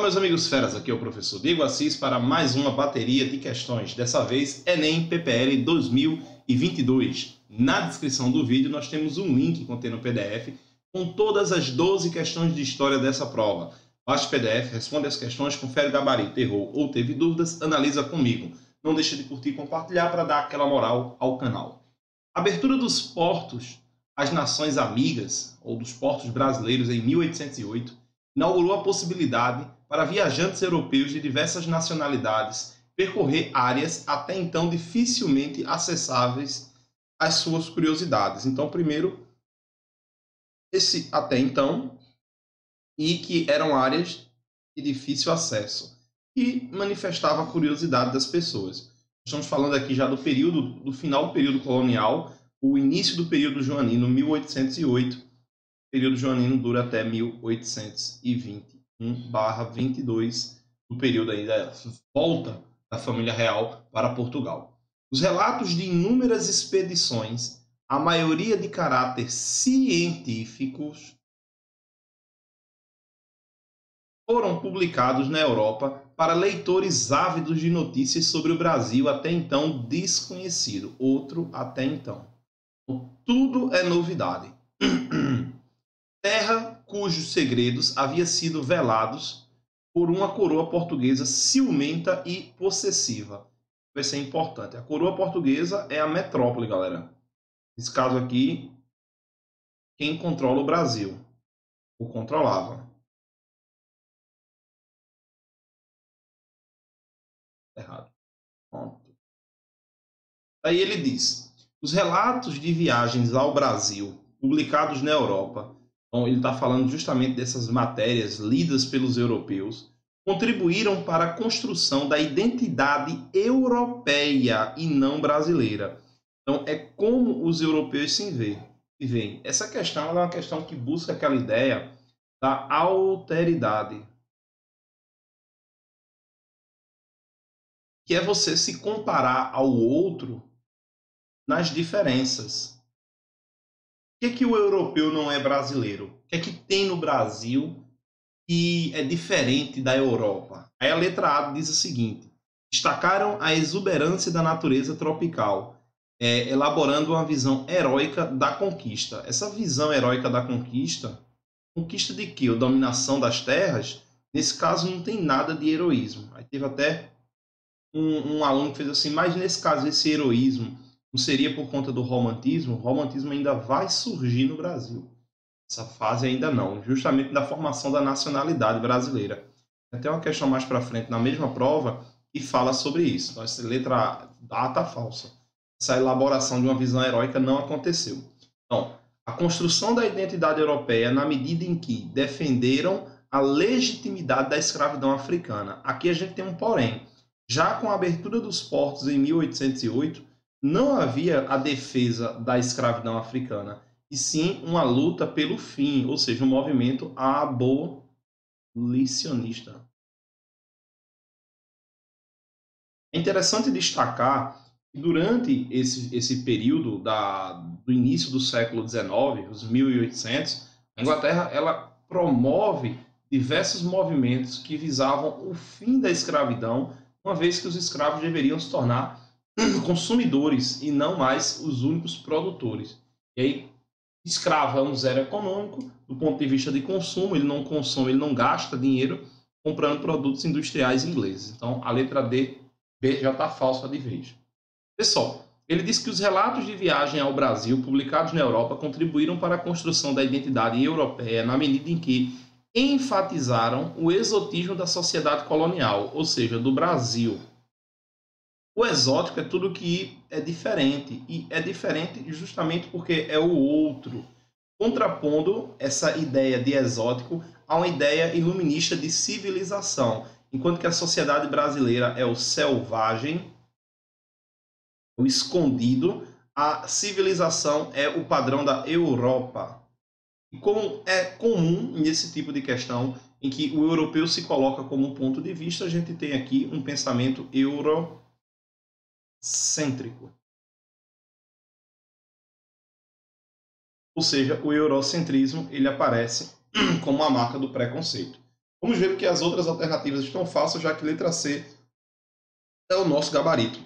meus amigos feras, aqui é o professor Diego Assis para mais uma bateria de questões, dessa vez Enem PPL 2022. Na descrição do vídeo nós temos um link contendo o PDF com todas as 12 questões de história dessa prova. Baixe o PDF, responde as questões, confere o gabarito, errou ou teve dúvidas, analisa comigo. Não deixe de curtir e compartilhar para dar aquela moral ao canal. Abertura dos portos às nações amigas, ou dos portos brasileiros em 1808, inaugurou a possibilidade para viajantes europeus de diversas nacionalidades percorrer áreas até então dificilmente acessáveis às suas curiosidades. Então, primeiro, esse até então, e que eram áreas de difícil acesso, e manifestava a curiosidade das pessoas. Estamos falando aqui já do final do período colonial, o início do período joanino, 1808. O período joanino dura até 1821/22, o período aí da volta da família real para Portugal. Os relatos de inúmeras expedições, a maioria de caráter científicos, foram publicados na Europa para leitores ávidos de notícias sobre o Brasil até então desconhecido. Outro até então. Tudo é novidade. Terra cujos segredos haviam sido velados por uma coroa portuguesa ciumenta e possessiva. Vai ser importante. A coroa portuguesa é a metrópole, galera. Nesse caso aqui, quem controla o Brasil, ou controlava. Errado. Pronto. Aí ele diz: os relatos de viagens ao Brasil, publicados na Europa, então ele está falando justamente dessas matérias lidas pelos europeus, contribuíram para a construção da identidade europeia e não brasileira. Então é como os europeus se veem. Essa questão é uma questão que busca aquela ideia da alteridade, que é você se comparar ao outro nas diferenças. O que é que o europeu não é brasileiro? O que é que tem no Brasil que é diferente da Europa? Aí a letra A diz o seguinte: destacaram a exuberância da natureza tropical, elaborando uma visão heróica da conquista. Essa visão heróica da conquista de quê? A dominação das terras? Nesse caso não tem nada de heroísmo. Aí teve até um aluno que fez assim: mas nesse caso esse heroísmo não seria por conta do romantismo? O romantismo ainda vai surgir no Brasil. Essa fase ainda não, justamente da formação da nacionalidade brasileira. Tem até uma questão mais para frente, na mesma prova, que fala sobre isso. Então, essa letra A está falsa. Essa elaboração de uma visão heróica não aconteceu. Então, a construção da identidade europeia na medida em que defenderam a legitimidade da escravidão africana. Aqui a gente tem um porém. Já com a abertura dos portos em 1808, não havia a defesa da escravidão africana, e sim uma luta pelo fim, ou seja, um movimento abolicionista. É interessante destacar que durante esse período do início do século XIX, os 1800, a Inglaterra ela promove diversos movimentos que visavam o fim da escravidão, uma vez que os escravos deveriam se tornar consumidores e não mais os únicos produtores. E aí, escravo é um zero econômico, do ponto de vista de consumo, ele não consome, ele não gasta dinheiro comprando produtos industriais ingleses. Então, a letra B já está falsa de vez. Pessoal, ele diz que os relatos de viagem ao Brasil, publicados na Europa, contribuíram para a construção da identidade europeia na medida em que enfatizaram o exotismo da sociedade colonial, ou seja, do Brasil. O exótico é tudo que é diferente, e é diferente justamente porque é o outro, contrapondo essa ideia de exótico a uma ideia iluminista de civilização, enquanto que a sociedade brasileira é o selvagem, o escondido, a civilização é o padrão da Europa. E como é comum nesse tipo de questão, em que o europeu se coloca como um ponto de vista, a gente tem aqui um pensamento eurocêntrico. Ou seja, o eurocentrismo ele aparece como a marca do preconceito. Vamos ver porque as outras alternativas estão falsas, já que letra C é o nosso gabarito.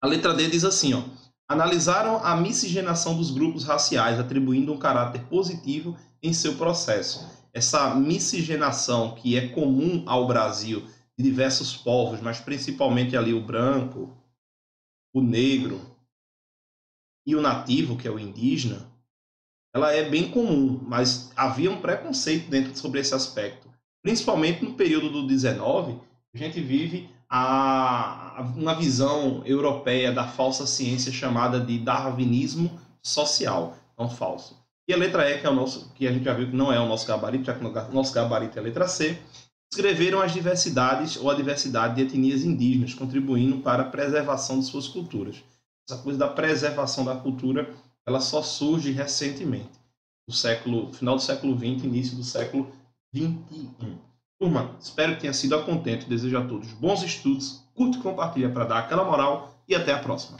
A letra D diz assim, ó: analisaram a miscigenação dos grupos raciais, atribuindo um caráter positivo em seu processo. Essa miscigenação que é comum ao Brasil, de diversos povos, mas principalmente ali o branco, o negro e o nativo, que é o indígena, ela é bem comum, mas havia um preconceito dentro sobre esse aspecto. Principalmente no período do 19, a gente vive uma visão europeia da falsa ciência chamada de darwinismo social. Então, falso. E a letra E, que é o nosso, que a gente já viu que não é o nosso gabarito, já que o nosso gabarito é a letra C, descreveram as diversidades ou a diversidade de etnias indígenas, contribuindo para a preservação de suas culturas. Essa coisa da preservação da cultura, ela só surge recentemente, no final do século XX, início do século XXI. Turma, espero que tenha sido a contento. Desejo a todos bons estudos, curte e compartilha para dar aquela moral e até a próxima.